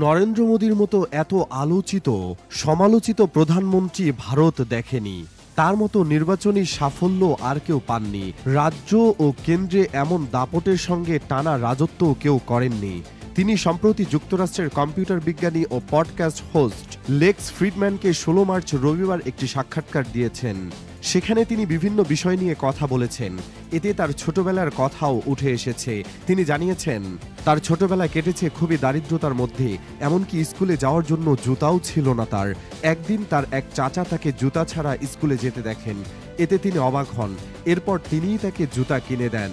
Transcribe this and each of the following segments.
নরেন্দ্র মোদীর মতো এত আলোচিত সমালোচিত প্রধানমন্ত্রী ভারত দেখেনি। তার মতো নির্বাচনী সাফল্য আর কেউ পাননি। রাজ্য ও কেন্দ্রে এমন দাপটের সঙ্গে টানা রাজত্বও কেউ করেননি। তিনি সম্প্রতি যুক্তরাষ্ট্রের কম্পিউটার বিজ্ঞানী ও পডকাস্ট হোস্ট লেক্স ফ্রিডম্যানকে ১৬ মার্চ রবিবার একটি সাক্ষাৎকার দিয়েছেন। সেখানে তিনি বিভিন্ন বিষয় নিয়ে কথা বলেছেন। এতে তার ছোটবেলার কথাও উঠে এসেছে। তিনি জানিয়েছেন, তার ছোটবেলা কেটেছে খুবই দারিদ্রতার মধ্যে, এমনকি স্কুলে যাওয়ার জন্য জুতাও ছিল না তার। একদিন তার এক চাচা তাকে জুতা ছাড়া স্কুলে যেতে দেখেন। এতে তিনি অবাক হন। এরপর তিনিই তাকে জুতা কিনে দেন।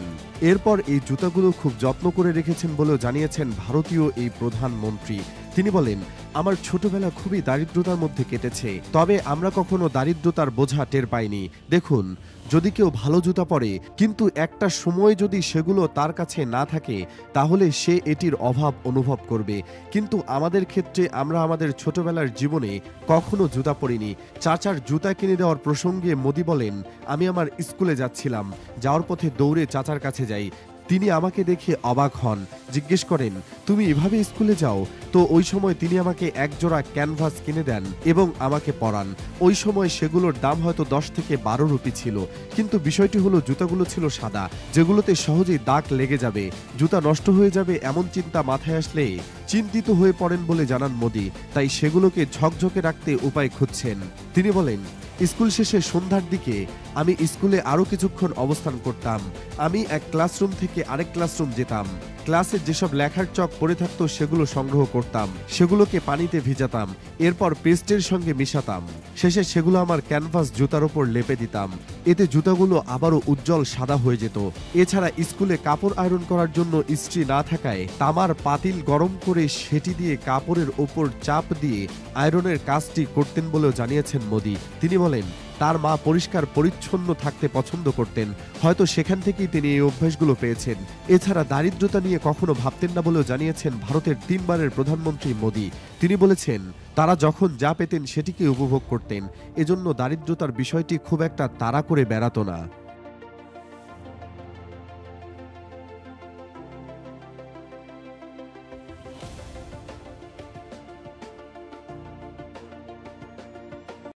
এরপর এই জুতাগুলো খুব যত্ন করে রেখেছেন বলেও জানিয়েছেন ভারতীয় এই প্রধানমন্ত্রী। তিনি বলেন, আমার ছোটবেলা খুবই দারিদ্রতার মধ্যে কেটেছে, তবে আমরা কখনো দারিদ্রতার বোঝা টের পাইনি। দেখুন, যদি কেউ ভালো জুতা পরে কিন্তু একটা সময় যদি সেগুলো তার কাছে না থাকে, তাহলে সে এটির অভাব অনুভব করবে। কিন্তু আমাদের ক্ষেত্রে আমরা আমাদের ছোটবেলার জীবনে কখনো জুতা পরিনি। চাচার জুতা কিনে দেওয়ার প্রসঙ্গে মোদি বলেন, আমি আমার স্কুলে যাচ্ছিলাম, যাওয়ার পথে দৌড়ে চাচার কাছে যাই। তিনি আমাকে দেখে অবাক হন, জিজ্ঞেস করেন, তুমি এভাবে স্কুলে যাও? তো ওই সময় তিনি আমাকে একজোড়া ক্যানভাস কিনে দেন এবং আমাকে পরান। ওই সময় সেগুলোর দাম হয়তো 10 থেকে 12 রুপি ছিল। কিন্তু বিষয়টি হলো, জুতাগুলো ছিল সাদা, যেগুলোতে সহজেই দাগ লেগে যাবে, জুতা নষ্ট হয়ে যাবে এমন চিন্তা মাথায় আসলে চিন্তিত হয়ে পড়েন বলে জানান মোদি। তাই সেগুলোকে ঝকঝকে রাখতে উপায় খুঁজছেন। তিনি বলেন, স্কুল শেষে সন্ধ্যার দিকে আমি স্কুলে আরো কিছুক্ষণ অবস্থান করতাম। আমি এক ক্লাসরুম থেকে আরেক ক্লাসরুম যেতাম। ক্লাসে যেসব লেখার চক পড়ে থাকতো সেগুলো সংগ্রহ করতাম, সেগুলোকে পানিতে ভিজাতাম, এরপর পেস্টের সঙ্গে মিশাতাম। শেষে সেগুলো আমার ক্যানভাস জুতার উপর লেপে দিতাম। এতে জুতাগুলো আবারও উজ্জ্বল সাদা হয়ে যেত। এছাড়া স্কুলে কাপড় আয়রন করার জন্য ইস্ত্রি না থাকায় তামার পাতিল গরম করে সেটি দিয়ে কাপড়ের ওপর চাপ দিয়ে আয়রনের কাজটি করতেন বলেও জানিয়েছেন মোদি। তিনি বলেন, তার মা পরিষ্কার পরিচ্ছন্ন থাকতে পছন্দ করতেন, হয়তো সেখান থেকেই তিনি এই অভ্যাসগুলো পেয়েছেন। এছাড়া দারিদ্রতা নিয়ে কখনো ভাবতেন না বলেও জানিয়েছেন ভারতের 3 বারের প্রধানমন্ত্রী মোদি। তিনি বলেছেন, তারা যখন যা পেতেন সেটিকে উপভোগ করতেন, এজন্য দারিদ্রতার বিষয়টি খুব একটা তাড়া করে বেড়াতো না।